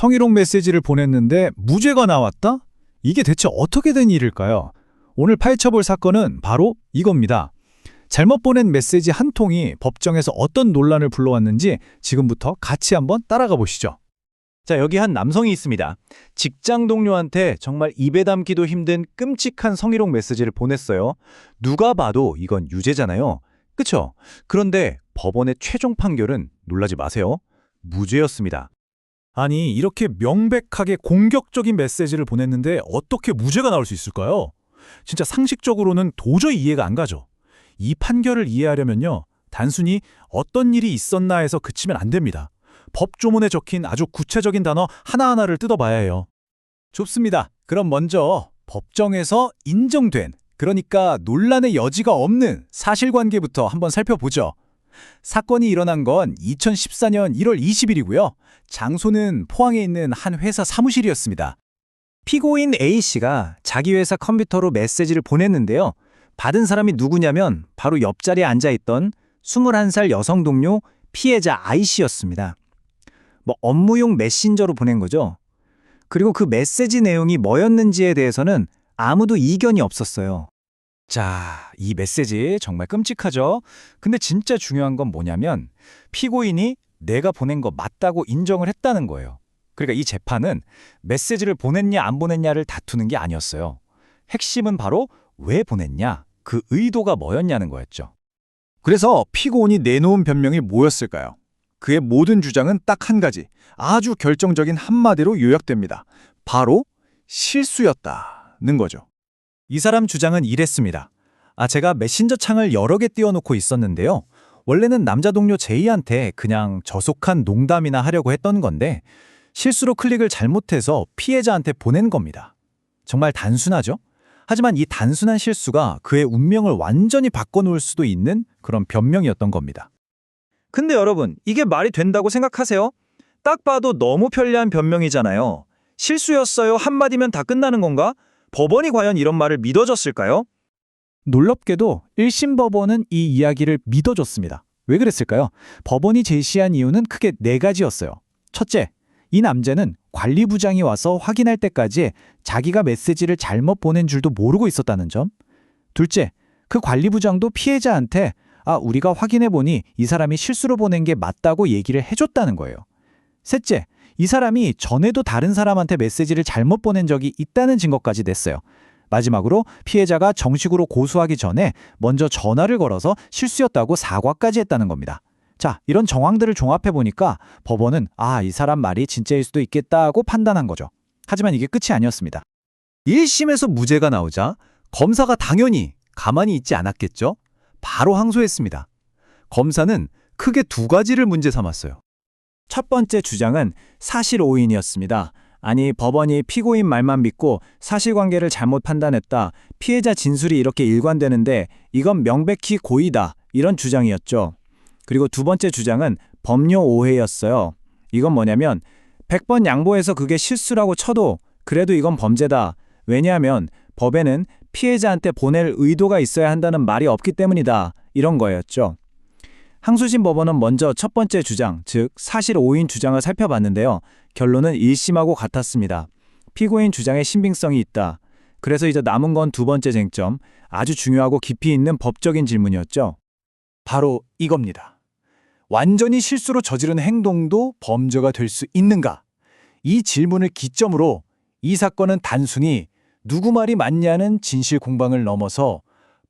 성희롱 메시지를 보냈는데 무죄가 나왔다? 이게 대체 어떻게 된 일일까요? 오늘 파헤쳐볼 사건은 바로 이겁니다. 잘못 보낸 메시지 한 통이 법정에서 어떤 논란을 불러왔는지 지금부터 같이 한번 따라가 보시죠. 자, 여기 한 남성이 있습니다. 직장 동료한테 정말 입에 담기도 힘든 끔찍한 성희롱 메시지를 보냈어요. 누가 봐도 이건 유죄잖아요. 그쵸? 그런데 법원의 최종 판결은 놀라지 마세요. 무죄였습니다. 아니, 이렇게 명백하게 공격적인 메시지를 보냈는데 어떻게 무죄가 나올 수 있을까요? 진짜 상식적으로는 도저히 이해가 안 가죠. 이 판결을 이해하려면요, 단순히 어떤 일이 있었나 해서 그치면 안 됩니다. 법조문에 적힌 아주 구체적인 단어 하나하나를 뜯어봐야 해요. 좋습니다. 그럼 먼저 법정에서 인정된, 그러니까 논란의 여지가 없는 사실관계부터 한번 살펴보죠. 사건이 일어난 건 2014년 1월 20일이고요. 장소는 포항에 있는 한 회사 사무실이었습니다. 피고인 A씨가 자기 회사 컴퓨터로 메시지를 보냈는데요. 받은 사람이 누구냐면 바로 옆자리에 앉아있던 21살 여성 동료 피해자 I씨였습니다. 업무용 메신저로 보낸 거죠. 그리고 그 메시지 내용이 뭐였는지에 대해서는 아무도 이견이 없었어요. 자, 이 메시지 정말 끔찍하죠? 근데 진짜 중요한 건 뭐냐면 피고인이 내가 보낸 거 맞다고 인정을 했다는 거예요. 그러니까 이 재판은 메시지를 보냈냐 안 보냈냐를 다투는 게 아니었어요. 핵심은 바로 왜 보냈냐, 그 의도가 뭐였냐는 거였죠. 그래서 피고인이 내놓은 변명이 뭐였을까요? 그의 모든 주장은 딱 한 가지, 아주 결정적인 한마디로 요약됩니다. 바로 실수였다는 거죠. 이 사람 주장은 이랬습니다. 제가 메신저 창을 여러 개 띄워놓고 있었는데요. 원래는 남자 동료 제이한테 그냥 저속한 농담이나 하려고 했던 건데 실수로 클릭을 잘못해서 피해자한테 보낸 겁니다. 정말 단순하죠? 하지만 이 단순한 실수가 그의 운명을 완전히 바꿔놓을 수도 있는 그런 변명이었던 겁니다. 근데 여러분, 이게 말이 된다고 생각하세요? 딱 봐도 너무 편리한 변명이잖아요. 실수였어요 한마디면 다 끝나는 건가? 법원이 과연 이런 말을 믿어줬을까요? 놀랍게도 1심 법원은 이 이야기를 믿어줬습니다. 왜 그랬을까요? 법원이 제시한 이유는 크게 4가지였어요. 첫째, 이 남자는 관리부장이 와서 확인할 때까지 자기가 메시지를 잘못 보낸 줄도 모르고 있었다는 점. 둘째, 그 관리부장도 피해자한테 우리가 확인해보니 이 사람이 실수로 보낸 게 맞다고 얘기를 해줬다는 거예요. 셋째, 이 사람이 전에도 다른 사람한테 메시지를 잘못 보낸 적이 있다는 증거까지 냈어요. 마지막으로 피해자가 정식으로 고소하기 전에 먼저 전화를 걸어서 실수였다고 사과까지 했다는 겁니다. 자, 이런 정황들을 종합해보니까 법원은 이 사람 말이 진짜일 수도 있겠다 하고 판단한 거죠. 하지만 이게 끝이 아니었습니다. 1심에서 무죄가 나오자 검사가 당연히 가만히 있지 않았겠죠? 바로 항소했습니다. 검사는 크게 2가지를 문제 삼았어요. 첫 번째 주장은 사실 오인이었습니다. 아니, 법원이 피고인 말만 믿고 사실관계를 잘못 판단했다. 피해자 진술이 이렇게 일관되는데 이건 명백히 고의다. 이런 주장이었죠. 그리고 두 번째 주장은 법료 오해였어요. 이건 뭐냐면 100번 양보해서 그게 실수라고 쳐도 그래도 이건 범죄다. 왜냐하면 법에는 피해자한테 보낼 의도가 있어야 한다는 말이 없기 때문이다. 이런 거였죠. 항소심 법원은 먼저 첫 번째 주장, 즉 사실 오인 주장을 살펴봤는데요. 결론은 1심하고 같았습니다. 피고인 주장에 신빙성이 있다. 그래서 이제 남은 건 두 번째 쟁점, 아주 중요하고 깊이 있는 법적인 질문이었죠. 바로 이겁니다. 완전히 실수로 저지른 행동도 범죄가 될 수 있는가? 이 질문을 기점으로 이 사건은 단순히 누구 말이 맞냐는 진실 공방을 넘어서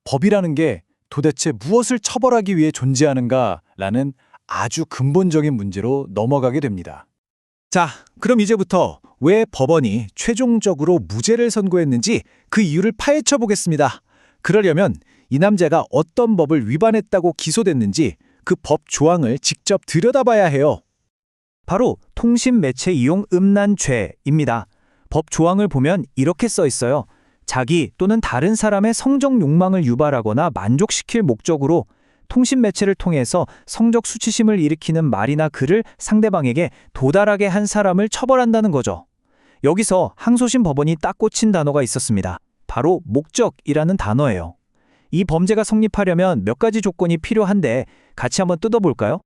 법이라는 게 도대체 무엇을 처벌하기 위해 존재하는가라는 아주 근본적인 문제로 넘어가게 됩니다. 자, 그럼 이제부터 왜 법원이 최종적으로 무죄를 선고했는지 그 이유를 파헤쳐 보겠습니다. 그러려면 이 남자가 어떤 법을 위반했다고 기소됐는지 그 법 조항을 직접 들여다봐야 해요. 바로 통신매체 이용 음란죄입니다. 법 조항을 보면 이렇게 써 있어요. 자기 또는 다른 사람의 성적 욕망을 유발하거나 만족시킬 목적으로 통신매체를 통해서 성적 수치심을 일으키는 말이나 글을 상대방에게 도달하게 한 사람을 처벌한다는 거죠. 여기서 항소심 법원이 딱 꽂힌 단어가 있었습니다. 바로 목적이라는 단어예요. 이 범죄가 성립하려면 몇 가지 조건이 필요한데 같이 한번 뜯어볼까요?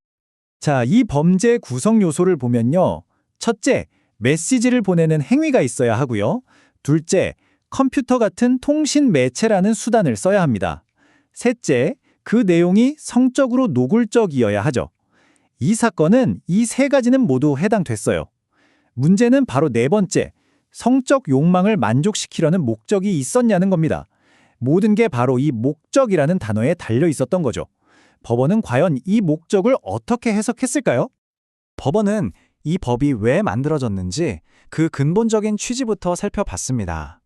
자, 이 범죄 구성 요소를 보면요. 첫째, 메시지를 보내는 행위가 있어야 하고요. 둘째, 컴퓨터 같은 통신 매체라는 수단을 써야 합니다. 셋째, 그 내용이 성적으로 노골적이어야 하죠. 이 사건은 이 세 가지는 모두 해당됐어요. 문제는 바로 네 번째, 성적 욕망을 만족시키려는 목적이 있었냐는 겁니다. 모든 게 바로 이 목적이라는 단어에 달려 있었던 거죠. 법원은 과연 이 목적을 어떻게 해석했을까요? 법원은 이 법이 왜 만들어졌는지 그 근본적인 취지부터 살펴봤습니다.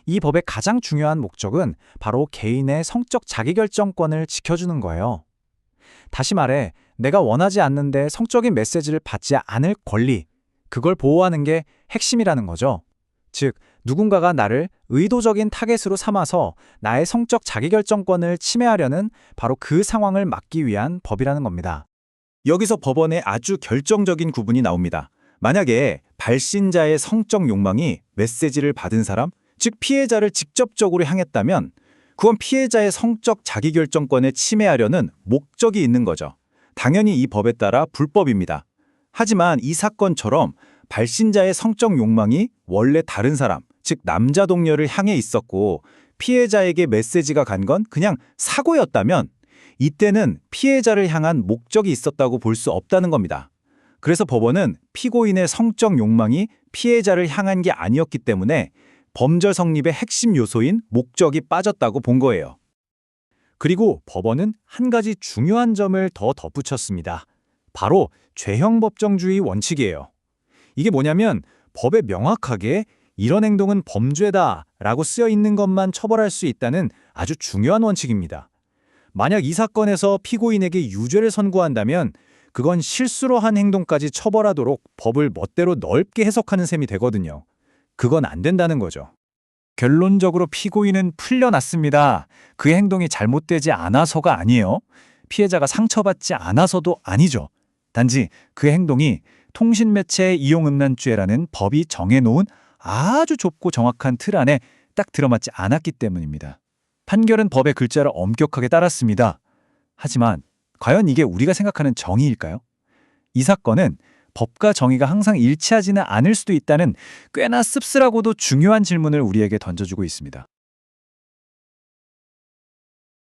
이 법의 가장 중요한 목적은 바로 개인의 성적 자기결정권을 지켜주는 거예요. 다시 말해, 내가 원하지 않는데 성적인 메시지를 받지 않을 권리, 그걸 보호하는 게 핵심이라는 거죠. 즉, 누군가가 나를 의도적인 타겟으로 삼아서 나의 성적 자기결정권을 침해하려는 바로 그 상황을 막기 위한 법이라는 겁니다. 여기서 법원의 아주 결정적인 구분이 나옵니다. 만약에 발신자의 성적 욕망이 메시지를 받은 사람, 즉 피해자를 직접적으로 향했다면 그건 피해자의 성적 자기결정권을 침해하려는 목적이 있는 거죠. 당연히 이 법에 따라 불법입니다. 하지만 이 사건처럼 발신자의 성적 욕망이 원래 다른 사람, 즉 남자 동료를 향해 있었고 피해자에게 메시지가 간 건 그냥 사고였다면 이때는 피해자를 향한 목적이 있었다고 볼 수 없다는 겁니다. 그래서 법원은 피고인의 성적 욕망이 피해자를 향한 게 아니었기 때문에 범죄 성립의 핵심 요소인 목적이 빠졌다고 본 거예요. 그리고 법원은 한 가지 중요한 점을 더 덧붙였습니다. 바로 죄형 법정주의 원칙이에요. 이게 뭐냐면 법에 명확하게 이런 행동은 범죄다라고 쓰여 있는 것만 처벌할 수 있다는 아주 중요한 원칙입니다. 만약 이 사건에서 피고인에게 유죄를 선고한다면 그건 실수로 한 행동까지 처벌하도록 법을 멋대로 넓게 해석하는 셈이 되거든요. 그건 안 된다는 거죠. 결론적으로 피고인은 풀려났습니다. 그 행동이 잘못되지 않아서가 아니에요. 피해자가 상처받지 않아서도 아니죠. 단지 그 행동이 통신매체 이용음란죄라는 법이 정해놓은 아주 좁고 정확한 틀 안에 딱 들어맞지 않았기 때문입니다. 판결은 법의 글자를 엄격하게 따랐습니다. 하지만 과연 이게 우리가 생각하는 정의일까요? 이 사건은 법과 정의가 항상 일치하지는 않을 수도 있다는 꽤나 씁쓸하고도 중요한 질문을 우리에게 던져주고 있습니다.